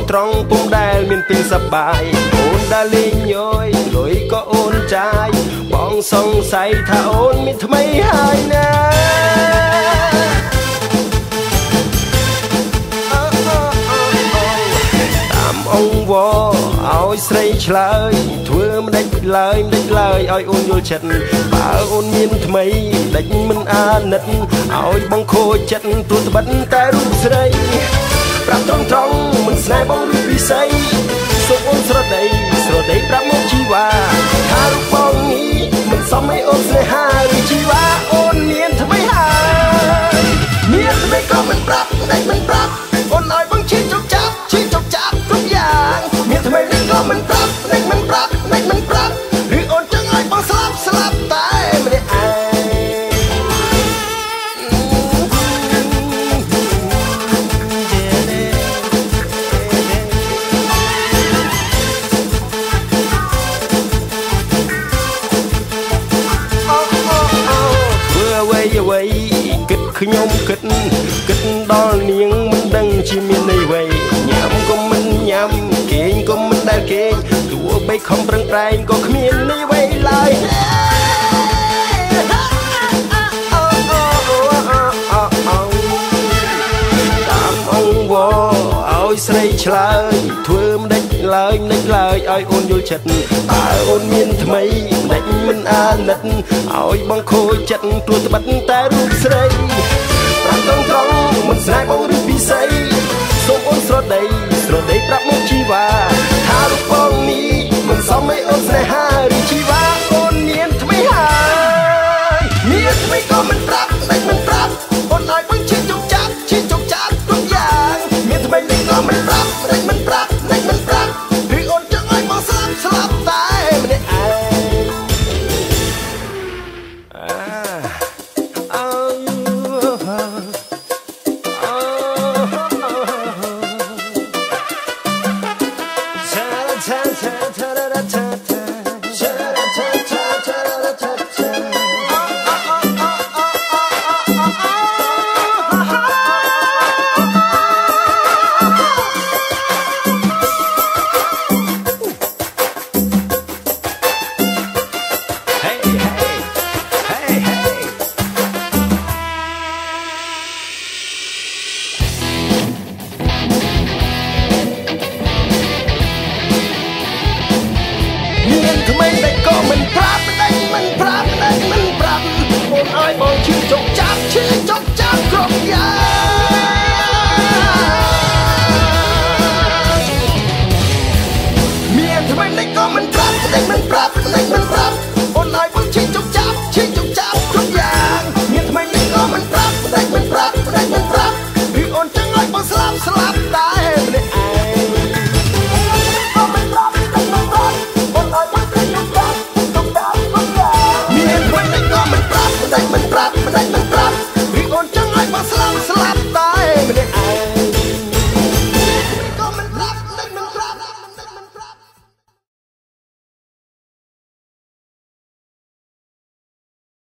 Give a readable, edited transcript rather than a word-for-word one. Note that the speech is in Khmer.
ត្រង់ពុំដែលមានពេលសប្បាយអូនដែលលេងញយលុយក៏អូនចាយបងសង្ស័យថាអូនមានថ្មីហើយណាតាមអង្គវឲ្យស្រីឆ្លើយធ្វើមិនដេចឡើយមិនដេចឡើយឲ្យអូនយល់ចិត្តបើអូនមានថ្មីដេចមិនអាណិតឲ្យបងខូចចិត្តទួត្បិតតែរូបស្រីប្រាប់ត្រង់ត្រង់មិនស្នេហ៍បងឬពិសីសូមអូនស្រដីប្រាប់មកជីវ៉ាថារូបបងនេះមិនសមឲ្យអូនស្នេហាឬជីវ៉ាអូនមានថ្មីហើយមានថ្មីក៏មិនប្រាប់ដេចមិនប្រាប់អូនឲ្យបងឈឺជោគចាប់គ្រប់យ៉ាងមានថ្មីនេះក៏មិនប្រាប់ដេចមិនប្រាប់ឬអូនចង់ឲ្យបងស្លាប់តែម្នាក់ឯងអ្វីគិតខ្ញុំគិតដល់នាងមិនដឹងជាមានន័យអ្វីញ៉ាំក៏មិនញ៉ាំគេងក៏មិនដែលគេងទោះបីខំប្រឹងប្រែងក៏គ្មានន័យអ្វីឡើយតាមអង្គវឲ្យស្រីឆ្លើយធ្វើមិនដេចឡើយឲ្យអូនយល់ចិត្តតើអូនមានថ្មីដេចមិនអាណិតឲ្យបងខូចចិត្តព្រោះត្បិតតែរូបស្រីប្រាប់ត្រង់មិនស្នេហ៍បងឬពិសីសូមអូនស្រដីប្រាប់មកជីវ៉ាថារូបបងនេះមិនសមឲ្យអូនស្នេហាឬជីវ៉ាអូនមានថ្មីហើយមានថ្មីក៏មិនប្រាប់ដេចមិនប្រាប់អូនឲ្យបងឈឺជោគចាប់គ្រប់យ៉ាងមានថ្មីនេះក៏មិនប្រាប់ដេចមិនប្រាប់ឬអូនចង់ឲ្យបងស្លាប់តែម្នាក់ឯងថ្មីដេចក៏មិនប្រាប់អូនឲ្យបងឈឺជោគចាប់គ្រប់យ៉ាងមានថ្មីដេចក៏មិនប្រាប់អូនឲ្យបងឈឺជោគចាប់គ្រប់យ៉ាងមានថ្មីដេចក៏មិនប្រាប់ឬអូនចង់ឲ្យបងស្លាប់តែម្នាក់